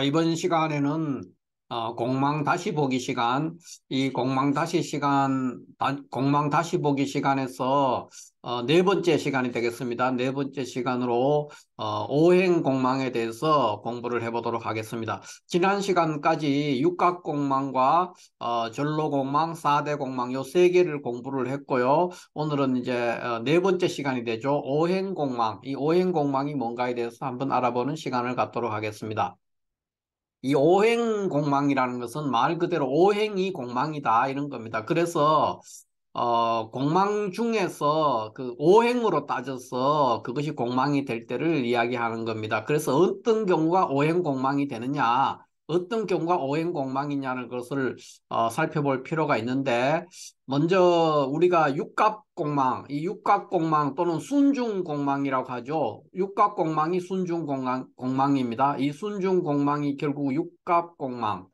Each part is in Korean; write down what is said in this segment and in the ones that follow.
이번 시간에는 공망 다시 보기 시간, 이 공망 다시 보기 시간에서 네 번째 시간이 되겠습니다. 네 번째 시간으로 오행 공망에 대해서 공부를 해보도록 하겠습니다. 지난 시간까지 육각 공망과 전로 공망, 사대 공망 요 세 개를 공부를 했고요. 오늘은 이제 네 번째 시간이 되죠. 오행 공망, 이 오행 공망이 뭔가에 대해서 한번 알아보는 시간을 갖도록 하겠습니다. 이 오행 공망이라는 것은 말 그대로 오행이 공망이다 이런 겁니다. 그래서 공망 중에서 그 오행으로 따져서 그것이 공망이 될 때를 이야기하는 겁니다. 그래서 어떤 경우가 오행 공망이 되느냐, 어떤 경우가 오행 공망이냐는 것을 살펴볼 필요가 있는데, 먼저 우리가 육갑 공망, 이 육각 공망 또는 순중 공망이라고 하죠. 육각 공망이 순중 공망입니다. 이 순중 공망이 결국 육갑 공망,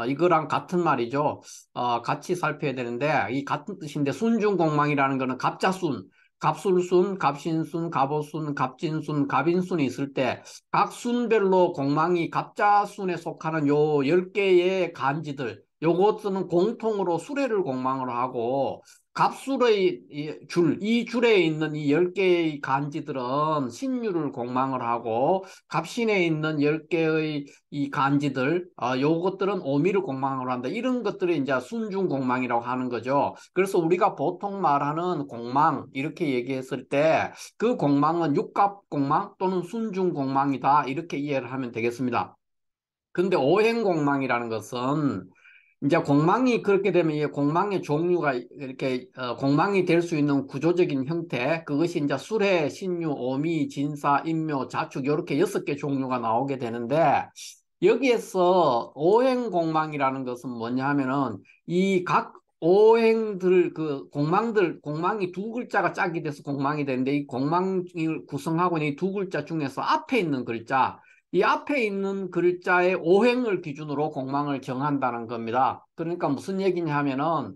이거랑 같은 말이죠. 같이 살펴야 되는데 이 같은 뜻인데 순중공망이라는 거는 갑자순, 갑술순, 갑신순, 갑오순, 갑진순, 갑인순이 있을 때 각 순별로 공망이 갑자순에 속하는 요 10개의 간지들 요것은 공통으로 수레를 공망으로 하고 갑술의 이 줄에 있는 이 10개의 간지들은 신유를 공망을 하고 갑신에 있는 10개의 이 간지들, 요것들은 오미를 공망으로 한다. 이런 것들이 이제 순중 공망이라고 하는 거죠. 그래서 우리가 보통 말하는 공망, 이렇게 얘기했을 때 그 공망은 육갑 공망 또는 순중 공망이다. 이렇게 이해를 하면 되겠습니다. 근데 오행 공망이라는 것은 이제 공망이 그렇게 되면 이 공망의 종류가 이렇게 공망이 될 수 있는 구조적인 형태 그것이 이제 수레, 신유, 오미, 진사, 인묘, 자축 이렇게 6개 종류가 나오게 되는데 여기에서 오행 공망이라는 것은 뭐냐 하면은 이 각 오행들 그 공망이 두 글자가 짝이 돼서 공망이 되는데 이 공망을 구성하고 있는 이 두 글자 중에서 앞에 있는 글자 이 앞에 있는 글자의 오행을 기준으로 공망을 정한다는 겁니다. 그러니까 무슨 얘기냐 하면은,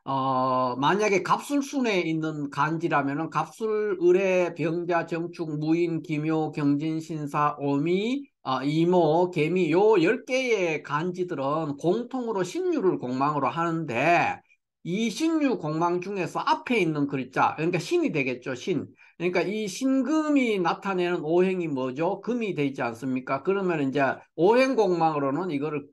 만약에 갑술순에 있는 간지라면은 갑술, 을의, 병자, 정축, 무인, 기묘, 경진, 신사, 오미, 이모, 개미 요 10개의 간지들은 공통으로 신유를 공망으로 하는데 이 신유 공망 중에서 앞에 있는 글자 그러니까 신이 되겠죠, 신. 그러니까 이 신금이 나타내는 오행이 뭐죠? 금이 되지 않습니까? 그러면 이제 오행 공망으로는 이거를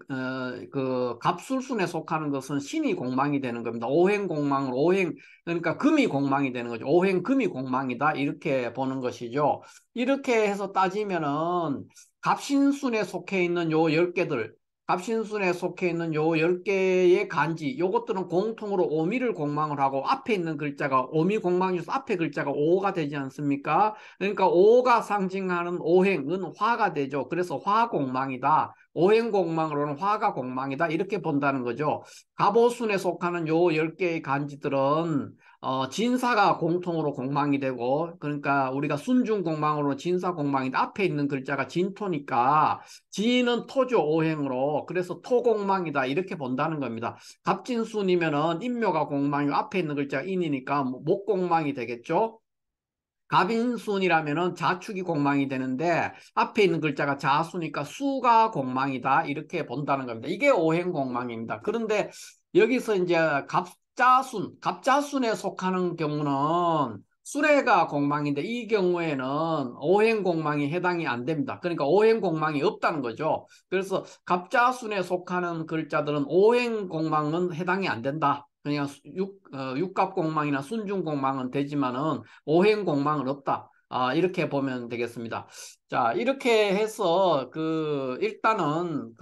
그 갑술순에 속하는 것은 신이 공망이 되는 겁니다. 오행 공망으로 오행 그러니까 금이 공망이 되는 거죠. 오행 금이 공망이다 이렇게 보는 것이죠. 이렇게 해서 따지면은 갑신순에 속해 있는 요 10개들 갑신순에 속해 있는 요 10개의 간지, 요것들은 공통으로 오미를 공망을 하고 앞에 있는 글자가 오미 공망이어서 앞에 글자가 오가 되지 않습니까? 그러니까 오가 상징하는 오행은 화가 되죠. 그래서 화공망이다. 오행공망으로는 화가 공망이다. 이렇게 본다는 거죠. 갑오순에 속하는 요 10개의 간지들은 진사가 공통으로 공망이 되고 그러니까 우리가 순중공망으로 진사공망인데 앞에 있는 글자가 진토니까 지인은 토죠 오행으로 그래서 토공망이다 이렇게 본다는 겁니다. 갑진순이면은 인묘가 공망이고 앞에 있는 글자가 인이니까 목공망이 되겠죠. 갑인순이라면은 자축이 공망이 되는데 앞에 있는 글자가 자수니까 수가 공망이다 이렇게 본다는 겁니다. 이게 오행 공망입니다. 그런데 여기서 이제 갑자순에 속하는 경우는 수레가 공망인데 이 경우에는 오행 공망이 해당이 안 됩니다. 그러니까 오행 공망이 없다는 거죠. 그래서 갑자순에 속하는 글자들은 오행 공망은 해당이 안 된다. 그냥 육갑공망이나 순중공망은 되지만은 오행공망은 없다. 이렇게 보면 되겠습니다. 자, 이렇게 해서 일단은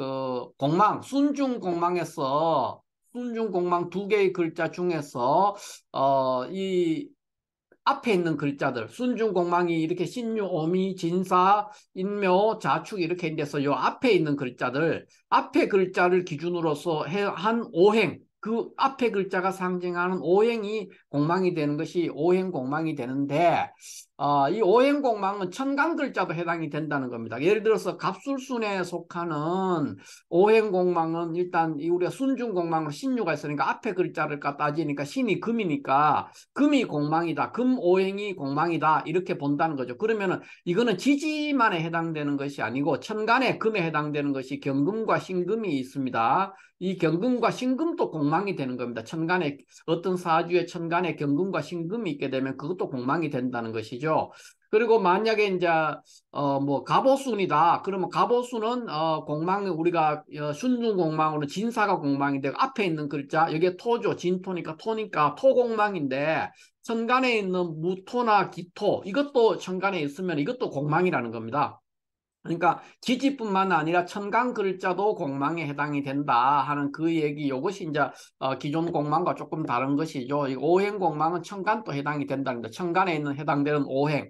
순중공망 2개의 글자 중에서 이 앞에 있는 글자들 순중공망이 이렇게 신유, 오미, 진사, 인묘, 자축 이렇게 있는데서 요 앞에 있는 글자들 앞에 글자를 기준으로서 한 오행 그 앞에 글자가 상징하는 오행이 공망이 되는 것이 오행공망이 되는데 이 오행공망은 천간 글자도 해당이 된다는 겁니다. 예를 들어서 갑술순에 속하는 오행공망은 일단 우리가 순중공망으로 신유가 있으니까 앞에 글자를 따지니까 신이 금이니까 금이 공망이다. 금오행이 공망이다. 이렇게 본다는 거죠. 그러면은 이거는 지지만에 해당되는 것이 아니고 천간에 금에 해당되는 것이 경금과 신금이 있습니다. 이 경금과 신금도 공망이 되는 겁니다. 천간에 어떤 사주의 천간에 경금과 신금이 있게 되면 그것도 공망이 된다는 것이죠. 그리고 만약에 이제 뭐 갑오순이다. 그러면 갑오순은 공망 우리가 순중 공망으로 진사가 공망인데 앞에 있는 글자 여기에 토죠. 진토니까 토니까 토공망인데 천간에 있는 무토나 기토 이것도 천간에 있으면 이것도 공망이라는 겁니다. 그러니까 지지뿐만 아니라 천간 글자도 공망에 해당이 된다 하는 그 얘기. 이것이 이제 기존 공망과 조금 다른 것이죠. 이 오행 공망은 천간도 해당이 된다는 거. 천간에 있는 해당되는 오행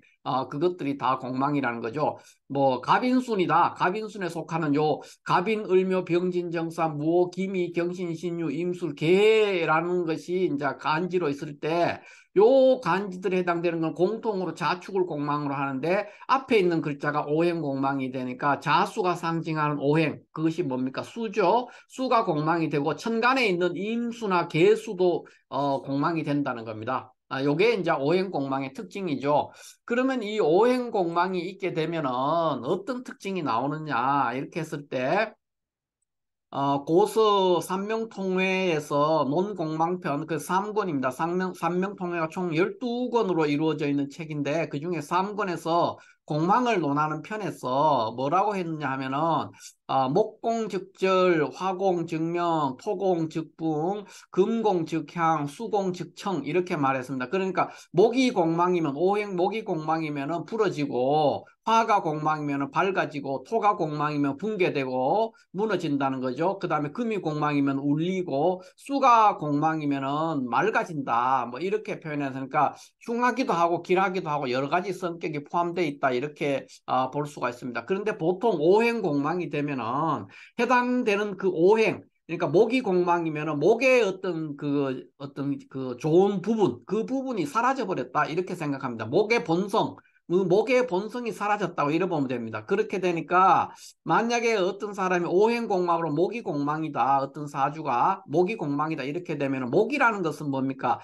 그것들이 다 공망이라는 거죠. 뭐 갑인순이다. 갑인순에 속하는 요 갑인, 을묘, 병진, 정사, 무호, 기미, 경신, 신유, 임술, 계라는 것이 이제 간지로 있을 때 요 간지들에 해당되는 건 공통으로 자축을 공망으로 하는데 앞에 있는 글자가 오행 공망이 되니까 자수가 상징하는 오행 그것이 뭡니까? 수죠. 수가 공망이 되고 천간에 있는 임수나 계수도 공망이 된다는 겁니다. 요게 이제 오행 공망의 특징이죠. 그러면 이 오행 공망이 있게 되면은 어떤 특징이 나오느냐 이렇게 했을 때 고서 삼명통회에서 논공망편 그 3권입니다. 삼명통회가 총 12권으로 이루어져 있는 책인데 그중에 3권에서 공망을 논하는 편에서 뭐라고 했느냐 하면은 목공즉절, 화공즉명, 토공즉붕, 금공즉향, 수공즉청 이렇게 말했습니다. 그러니까 목이 공망이면 오행 목이 공망이면은 부러지고 화가 공망이면 밝아지고 토가 공망이면 붕괴되고 무너진다는 거죠. 그 다음에 금이 공망이면 울리고 수가 공망이면 맑아진다. 뭐 이렇게 표현했으니까 흉하기도 하고 길하기도 하고 여러 가지 성격이 포함되어 있다. 이렇게 볼 수가 있습니다. 그런데 보통 오행 공망이 되면은 해당되는 그 오행 그러니까 목이 공망이면 목의 어떤 그 좋은 부분 그 부분이 사라져 버렸다 이렇게 생각합니다. 목의 본성 그 목의 본성이 사라졌다고 이래 보면 됩니다. 그렇게 되니까 만약에 어떤 사람이 오행공망으로 목이 공망이다. 어떤 사주가 목이 공망이다. 이렇게 되면 목이라는 것은 뭡니까?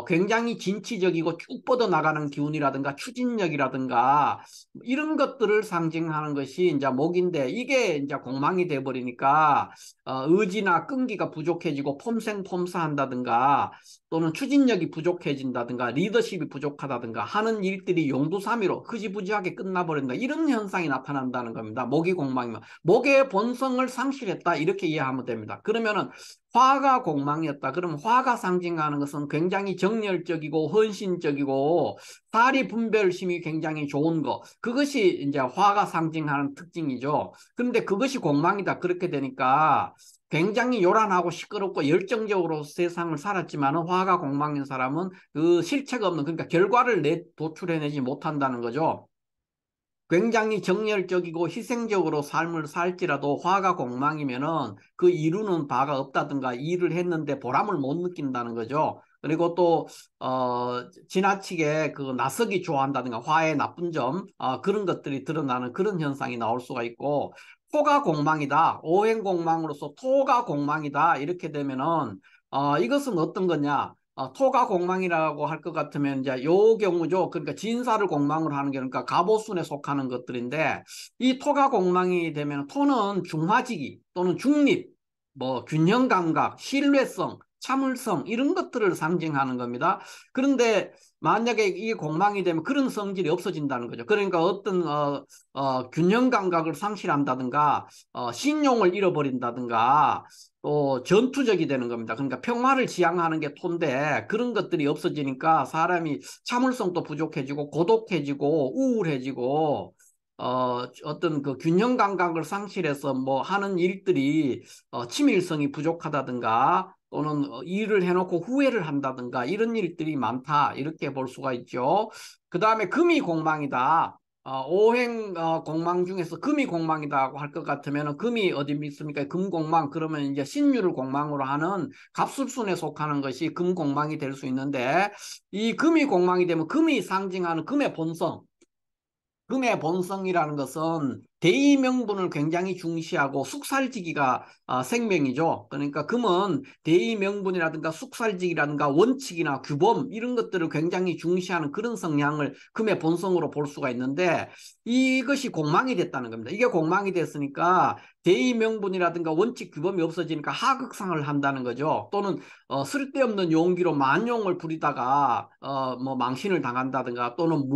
굉장히 진취적이고 쭉 뻗어나가는 기운이라든가 추진력이라든가 이런 것들을 상징하는 것이 이제 목인데 이게 이제 공망이 돼버리니까 의지나 끈기가 부족해지고 폼생폼사한다든가 또는 추진력이 부족해진다든가 리더십이 부족하다든가 하는 일들이 용두사미로 흐지부지하게 끝나버린다. 이런 현상이 나타난다는 겁니다. 목이 공망이면. 목의 본성을 상실했다. 이렇게 이해하면 됩니다. 그러면은 화가 공망이었다. 그러면 화가 상징하는 것은 굉장히 정열적이고 헌신적이고 사리 분별심이 굉장히 좋은 거. 그것이 이제 화가 상징하는 특징이죠. 그런데 그것이 공망이다. 그렇게 되니까 굉장히 요란하고 시끄럽고 열정적으로 세상을 살았지만 화가 공망인 사람은 그 실체가 없는 그러니까 결과를 도출해내지 못한다는 거죠. 굉장히 정열적이고 희생적으로 삶을 살지라도 화가 공망이면은 그 이루는 바가 없다든가 일을 했는데 보람을 못 느낀다는 거죠. 그리고 또 지나치게 그 나서기 좋아한다든가 화의 나쁜 점 그런 것들이 드러나는 그런 현상이 나올 수가 있고 토가 공망이다. 오행 공망으로서 토가 공망이다. 이렇게 되면은 이것은 어떤 거냐? 토가 공망이라고 할 것 같으면 이제 요 경우죠. 그러니까 진사를 공망으로 하는 게 그러니까 갑오순에 속하는 것들인데 이 토가 공망이 되면 토는 중화지기 또는 중립, 뭐 균형 감각, 신뢰성, 참을성 이런 것들을 상징하는 겁니다. 그런데 만약에 이게 공망이 되면 그런 성질이 없어진다는 거죠. 그러니까 어떤 균형 감각을 상실한다든가 신용을 잃어버린다든가 또 전투적이 되는 겁니다. 그러니까 평화를 지향하는 게 토인데 그런 것들이 없어지니까 사람이 참을성도 부족해지고 고독해지고 우울해지고 어떤 그 균형 감각을 상실해서 뭐 하는 일들이 치밀성이 부족하다든가 또는 일을 해놓고 후회를 한다든가 이런 일들이 많다 이렇게 볼 수가 있죠. 그 다음에 금이 공망이다. 오행 공망 중에서 금이 공망이다고 할 것 같으면 금이 어디 있습니까? 금공망 그러면 이제 신유를 공망으로 하는 갑술순에 속하는 것이 금공망이 될 수 있는데 이 금이 공망이 되면 금이 상징하는 금의 본성 금의 본성이라는 것은 대의명분을 굉장히 중시하고 숙살지기가 생명이죠. 그러니까 금은 대의명분이라든가 숙살지기라든가 원칙이나 규범 이런 것들을 굉장히 중시하는 그런 성향을 금의 본성으로 볼 수가 있는데 이것이 공망이 됐다는 겁니다. 이게 공망이 됐으니까 대의명분이라든가 원칙 규범이 없어지니까 하극상을 한다는 거죠. 또는 쓸데없는 용기로 만용을 부리다가 뭐 망신을 당한다든가 또는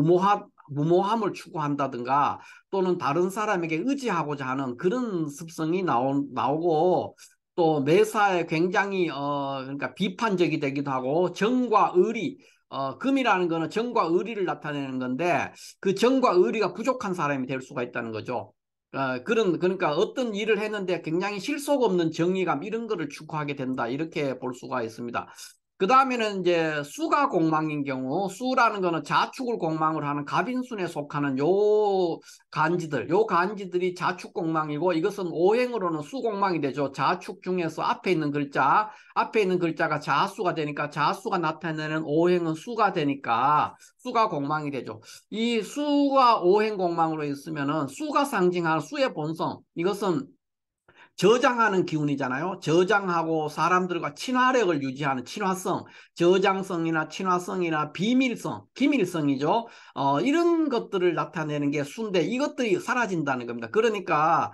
무모함을 추구한다든가 또는 다른 사람에게 의지하고자 하는 그런 습성이 나오고 또 매사에 굉장히 그러니까 비판적이 되기도 하고 정과 의리 금이라는 거는 정과 의리를 나타내는 건데 그 정과 의리가 부족한 사람이 될 수가 있다는 거죠. 그러니까 어떤 일을 했는데 굉장히 실속 없는 정의감 이런 거를 추구하게 된다 이렇게 볼 수가 있습니다. 그 다음에는 이제 수가 공망인 경우 수라는 거는 자축을 공망을 하는 갑인순에 속하는 요 간지들이 자축 공망이고 이것은 오행으로는 수 공망이 되죠. 자축 중에서 앞에 있는 글자가 자수가 되니까 자수가 나타내는 오행은 수가 되니까 수가 공망이 되죠. 이 수가 오행 공망으로 있으면은 수가 상징하는 수의 본성 이것은 저장하는 기운이잖아요. 저장하고 사람들과 친화력을 유지하는 친화성, 저장성이나 친화성이나 비밀성, 기밀성이죠. 이런 것들을 나타내는 게 수인데 이것들이 사라진다는 겁니다. 그러니까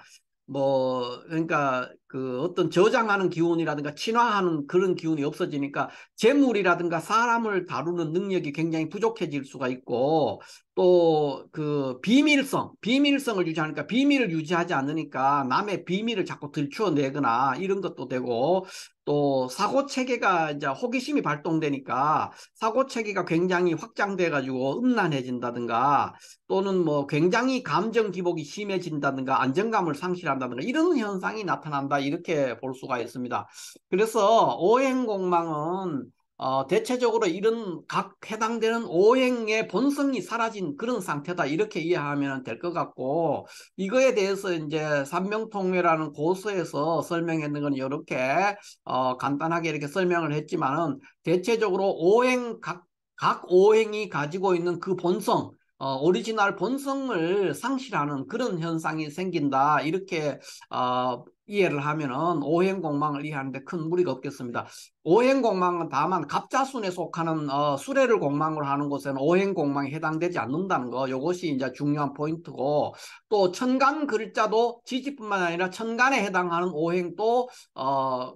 그 어떤 저장하는 기운이라든가 친화하는 그런 기운이 없어지니까 재물이라든가 사람을 다루는 능력이 굉장히 부족해질 수가 있고 또 그 비밀성을 유지하니까 비밀을 유지하지 않으니까 남의 비밀을 자꾸 들추어내거나 이런 것도 되고 또 사고 체계가 이제 호기심이 발동되니까 사고 체계가 굉장히 확장돼 가지고 음란해진다든가 또는 뭐 굉장히 감정 기복이 심해진다든가 안정감을 상실한다든가 이런 현상이 나타난다 이렇게 볼 수가 있습니다. 그래서 오행공망은 대체적으로 이런 각 해당되는 오행의 본성이 사라진 그런 상태다 이렇게 이해하면 될 것 같고 이거에 대해서 이제 삼명통회라는 고서에서 설명했는 건 이렇게 간단하게 이렇게 설명을 했지만은 대체적으로 각 오행이 가지고 있는 그 본성 오리지널 본성을 상실하는 그런 현상이 생긴다. 이렇게 이해를 하면은 오행공망을 이해하는데 큰 무리가 없겠습니다. 오행공망은 다만 갑자순에 속하는 수레를 공망으로 하는 곳에는 오행공망에 해당되지 않는다는 거. 이것이 이제 중요한 포인트고 또 천간 글자도 지지뿐만 아니라 천간에 해당하는 오행도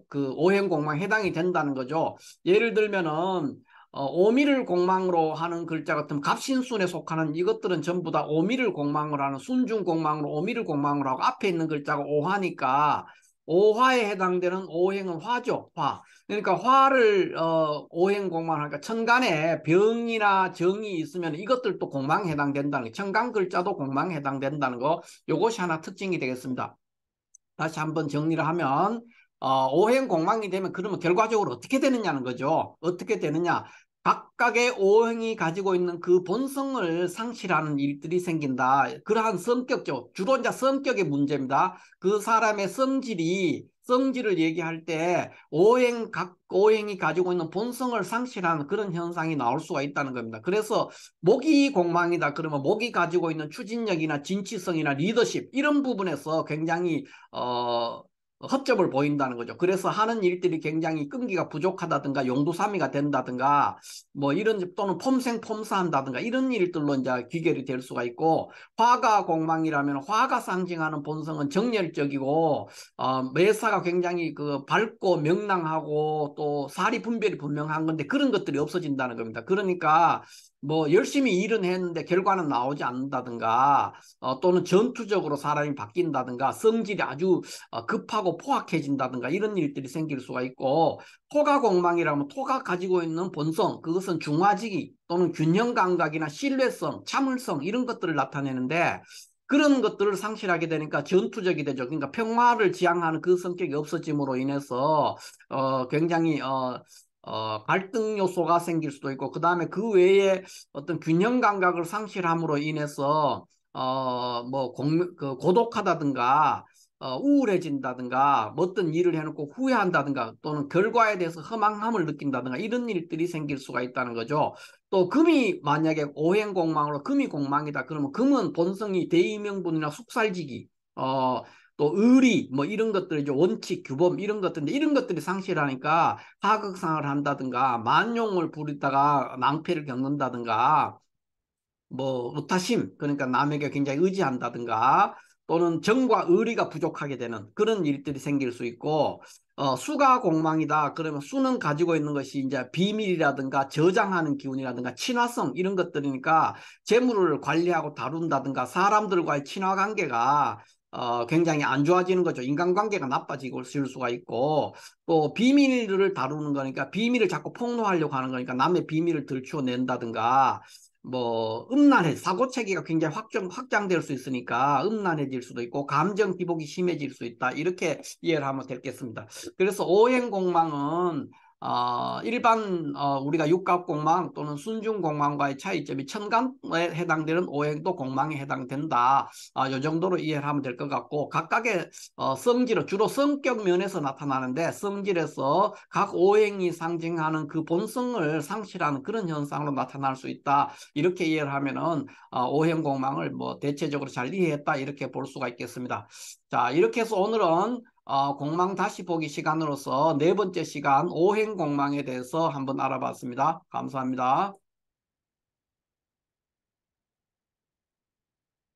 그 오행공망에 해당이 된다는 거죠. 예를 들면은 오미를 공망으로 하는 글자 같으면 갑신순에 속하는 이것들은 전부 다 오미를 공망으로 하는 순중 공망으로 오미를 공망으로 하고 앞에 있는 글자가 오화니까 오화에 해당되는 오행은 화죠. 화. 그러니까 화를 오행 공망하니까 천간에 병이나 정이 있으면 이것들도 공망에 해당된다는 거. 천간 글자도 공망에 해당된다는 거. 이것이 하나 특징이 되겠습니다. 다시 한번 정리를 하면 오행 공망이 되면 그러면 결과적으로 어떻게 되느냐는 거죠. 어떻게 되느냐. 각각의 오행이 가지고 있는 그 본성을 상실하는 일들이 생긴다. 그러한 성격적, 주로 이제 성격의 문제입니다. 그 사람의 성질을 얘기할 때 각 오행이 가지고 있는 본성을 상실하는 그런 현상이 나올 수가 있다는 겁니다. 그래서 목이 공망이다. 그러면 목이 가지고 있는 추진력이나 진취성이나 리더십 이런 부분에서 굉장히 허점을 보인다는 거죠. 그래서 하는 일들이 굉장히 끈기가 부족하다든가 용두사미가 된다든가 뭐 이런 또는 폼생폼사한다든가 이런 일들로 이제 귀결이 될 수가 있고 화가 공망이라면 화가 상징하는 본성은 정열적이고 매사가 굉장히 그 밝고 명랑하고 또 사리 분별이 분명한 건데 그런 것들이 없어진다는 겁니다. 그러니까 뭐 열심히 일은 했는데 결과는 나오지 않는다든가 또는 전투적으로 사람이 바뀐다든가 성질이 아주 급하고 포악해진다든가 이런 일들이 생길 수가 있고 토가 공망이라면 토가 가지고 있는 본성 그것은 중화지기 또는 균형 감각이나 신뢰성, 참을성 이런 것들을 나타내는데 그런 것들을 상실하게 되니까 전투적이 되죠. 그러니까 평화를 지향하는 그 성격이 없어짐으로 인해서 굉장히 갈등 요소가 생길 수도 있고 그 다음에 그 외에 어떤 균형 감각을 상실함으로 인해서 그 고독하다든가, 우울해진다든가, 뭐 어떤 일을 해놓고 후회한다든가, 또는 결과에 대해서 허망함을 느낀다든가, 이런 일들이 생길 수가 있다는 거죠. 또 금이 만약에 오행공망으로 금이 공망이다. 그러면 금은 본성이 대의명분이나 숙살지기, 어, 또 의리, 뭐 이런 것들, 이제 원칙, 규범, 이런 것들인데, 이런 것들이 상실하니까 하극상을 한다든가, 만용을 부리다가 낭패를 겪는다든가, 뭐 의타심, 그러니까 남에게 굉장히 의지한다든가, 또는 정과 의리가 부족하게 되는 그런 일들이 생길 수 있고, 수가 공망이다 그러면 수는 가지고 있는 것이 이제 비밀이라든가 저장하는 기운이라든가 친화성, 이런 것들이니까 재물을 관리하고 다룬다든가 사람들과의 친화 관계가 굉장히 안 좋아지는 거죠. 인간관계가 나빠지고 질 수가 있고, 또 비밀을 다루는 거니까 비밀을 자꾸 폭로하려고 하는 거니까 남의 비밀을 들추어낸다든가, 뭐 음란해, 사고 체계가 굉장히 확장될 수 있으니까 음란해질 수도 있고 감정 기복이 심해질 수 있다, 이렇게 이해를 하면 되겠습니다. 그래서 오행공망은 일반 우리가 육갑공망 또는 순중공망과의 차이점이 천간에 해당되는 오행도 공망에 해당된다. 이 정도로 이해를 하면 될 것 같고, 각각의 성질은 주로 성격 면에서 나타나는데, 성질에서 각 오행이 상징하는 그 본성을 상실하는 그런 현상으로 나타날 수 있다. 이렇게 이해를 하면은 오행공망을 뭐 대체적으로 잘 이해했다, 이렇게 볼 수가 있겠습니다. 자, 이렇게 해서 오늘은 공망 다시 보기 시간으로서 네 번째 시간 오행공망에 대해서 한번 알아봤습니다. 감사합니다.